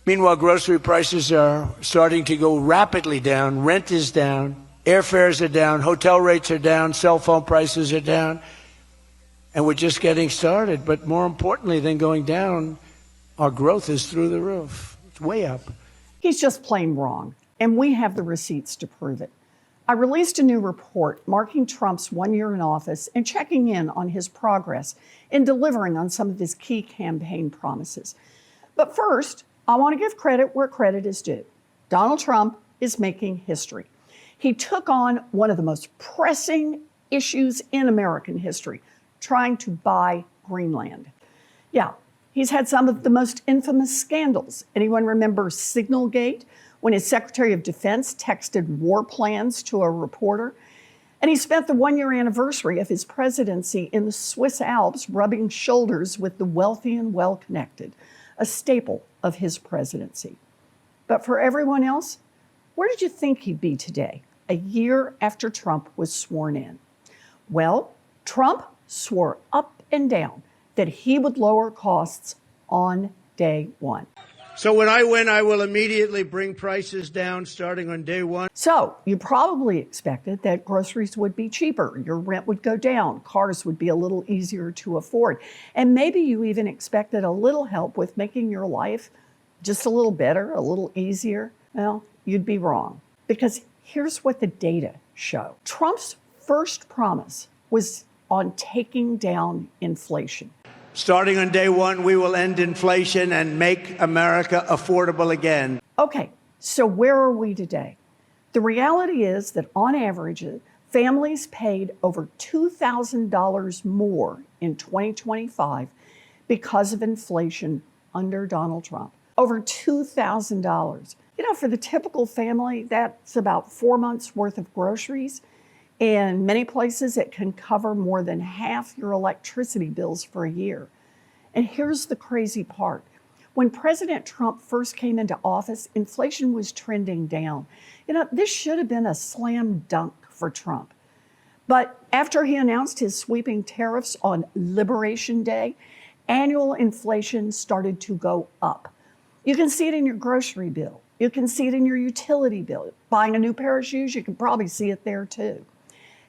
Meanwhile, grocery prices are starting to go rapidly down. Rent is down. Airfares are down. Hotel rates are down. Cell phone prices are down. And we're just getting started. But more importantly than going down, our growth is through the roof. It's way up. He's just plain wrong. And we have the receipts to prove it. I released a new report marking Trump's 1 year in office and checking in on his progress in delivering on some of his key campaign promises. But first, I want to give credit where credit is due. Donald Trump is making history. He took on one of the most pressing issues in American history, trying to buy Greenland. Yeah, he's had some of the most infamous scandals. Anyone remember Signalgate, when his Secretary of Defense texted war plans to a reporter? And he spent the 1 year anniversary of his presidency in the Swiss Alps rubbing shoulders with the wealthy and well-connected, a staple of his presidency. But for everyone else, where did you think he'd be today, a year after Trump was sworn in? Well, Trump swore up and down that he would lower costs on day one. So when I win, I will immediately bring prices down starting on day one. So you probably expected that groceries would be cheaper, your rent would go down, cars would be a little easier to afford, and maybe you even expected a little help with making your life just a little better, a little easier. Well, you'd be wrong, because here's what the data show. Trump's first promise was on taking down inflation. Starting on day one, we will end inflation and make America affordable again. Okay, so where are we today? The reality is that on average, families paid over $2,000 more in 2025 because of inflation under Donald Trump. Over $2,000. You know, for the typical family, that's about 4 months worth of groceries. In many places, it can cover more than half your electricity bills for a year. And here's the crazy part. When President Trump first came into office, inflation was trending down. You know, this should have been a slam dunk for Trump. But after he announced his sweeping tariffs on Liberation Day, annual inflation started to go up. You can see it in your grocery bill. You can see it in your utility bill. Buying a new pair of shoes, you can probably see it there too.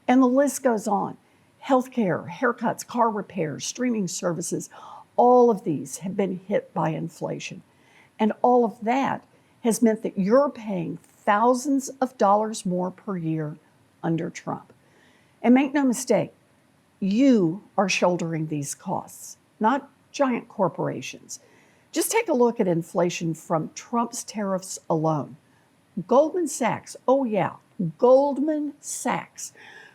And the list goes on. Healthcare, haircuts, car repairs, streaming services, all of these have been hit by inflation. And all of that has meant that you're paying thousands of dollars more per year under Trump. And make no mistake, you are shouldering these costs, not giant corporations. Just take a look at inflation from Trump's tariffs alone. Goldman Sachs, oh yeah, Goldman Sachs,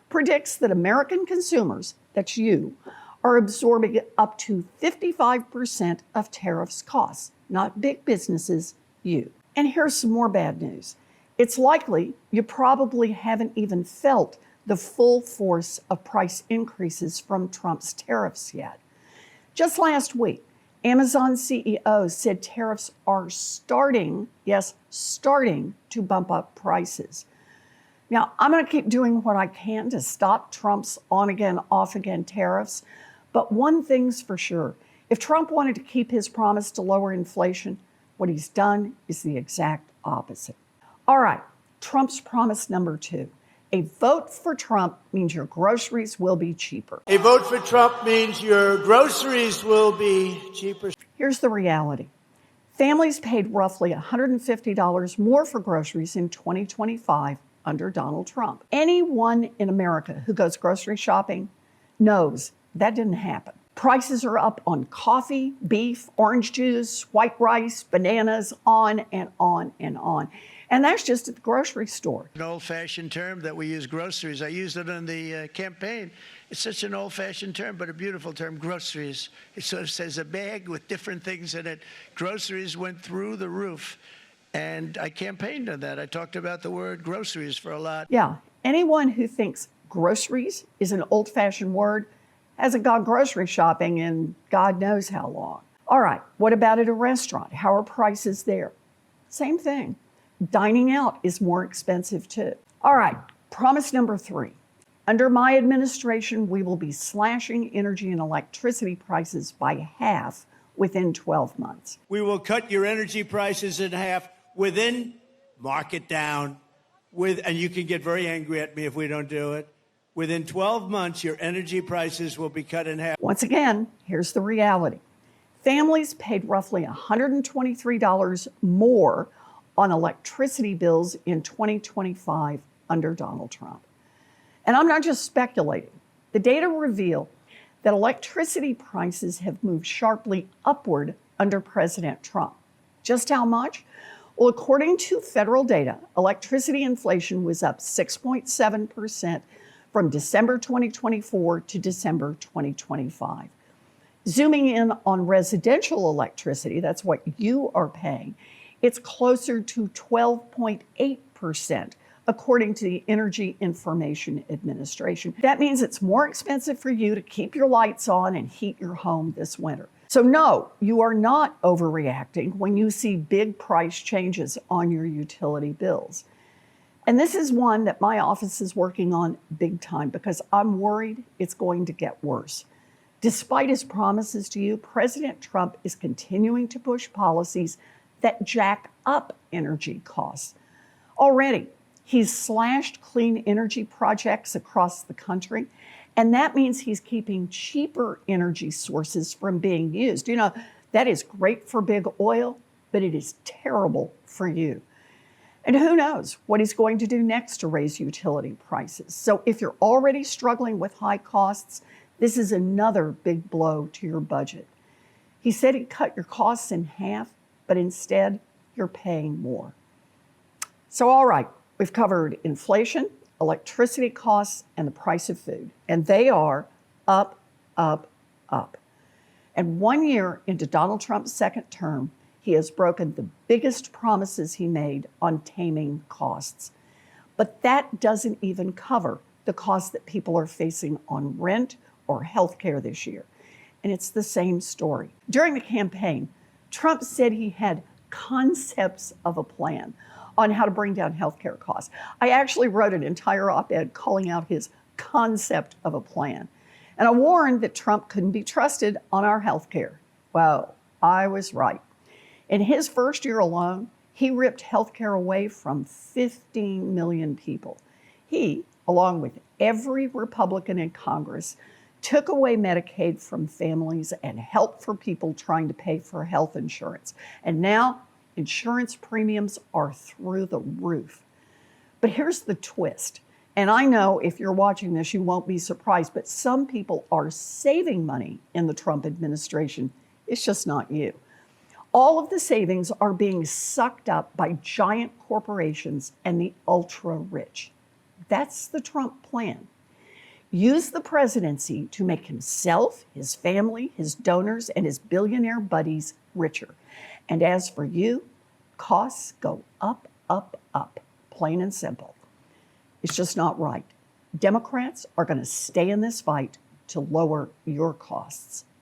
predicts that American consumers, that's you, are absorbing up to 55% of tariffs costs, not big businesses, you. And here's some more bad news. It's likely you probably haven't even felt the full force of price increases from Trump's tariffs yet. Just last week, Amazon CEO said tariffs are starting, yes, starting to bump up prices. Now, I'm going to keep doing what I can to stop Trump's on-again, off-again tariffs. But one thing's for sure. If Trump wanted to keep his promise to lower inflation, what he's done is the exact opposite. All right, Trump's promise number 2. A vote for Trump means your groceries will be cheaper. A vote for Trump means your groceries will be cheaper. Here's the reality. Families paid roughly $150 more for groceries in 2025 under Donald Trump. Anyone in America who goes grocery shopping knows that didn't happen. Prices are up on coffee, beef, orange juice, white rice, bananas, on and on and on. And that's just at the grocery store. An old-fashioned term that we use, groceries. I used it in the campaign. It's such an old-fashioned term, but a beautiful term, groceries. It sort of says a bag with different things in it. Groceries went through the roof. And I campaigned on that. I talked about the word groceries for a lot. Yeah, anyone who thinks groceries is an old-fashioned word hasn't gone grocery shopping in God knows how long. All right, what about at a restaurant? How are prices there? Same thing. Dining out is more expensive too. All right, promise number 3. Under my administration, we will be slashing energy and electricity prices by half within 12 months. We will cut your energy prices in half within, mark it down, and you can get very angry at me if we don't do it. Within 12 months, your energy prices will be cut in half. Once again, here's the reality. Families paid roughly $123 more on electricity bills in 2025 under Donald Trump. And I'm not just speculating. The data reveal that electricity prices have moved sharply upward under President Trump. Just how much? Well, according to federal data, electricity inflation was up 6.7% from December 2024 to December 2025. Zooming in on residential electricity, that's what you are paying, it's closer to 12.8%, according to the Energy Information Administration. That means it's more expensive for you to keep your lights on and heat your home this winter. So no, you are not overreacting when you see big price changes on your utility bills. And this is one that my office is working on big time because I'm worried it's going to get worse. Despite his promises to you, President Trump is continuing to push policies that jack up energy costs. Already, he's slashed clean energy projects across the country, and that means he's keeping cheaper energy sources from being used. You know, that is great for big oil, but it is terrible for you. And who knows what he's going to do next to raise utility prices. So if you're already struggling with high costs, this is another big blow to your budget. He said he'd cut your costs in half, but instead you're paying more. So all right, we've covered inflation, electricity costs, and the price of food. And they are up, up, up. And 1 year into Donald Trump's second term, he has broken the biggest promises he made on taming costs. But that doesn't even cover the costs that people are facing on rent or healthcare this year. And it's the same story. During the campaign, Trump said he had concepts of a plan on how to bring down healthcare costs. I actually wrote an entire op-ed calling out his concept of a plan. And I warned that Trump couldn't be trusted on our healthcare. Well, I was right. In his first year alone, he ripped healthcare away from 15 million people. He, along with every Republican in Congress, took away Medicaid from families and help for people trying to pay for health insurance. And now insurance premiums are through the roof. But here's the twist. And I know if you're watching this, you won't be surprised, but some people are saving money in the Trump administration. It's just not you. All of the savings are being sucked up by giant corporations and the ultra rich. That's the Trump plan. Use the presidency to make himself, his family, his donors, and his billionaire buddies richer. And as for you, costs go up, up, up, plain and simple. It's just not right. Democrats are going to stay in this fight to lower your costs.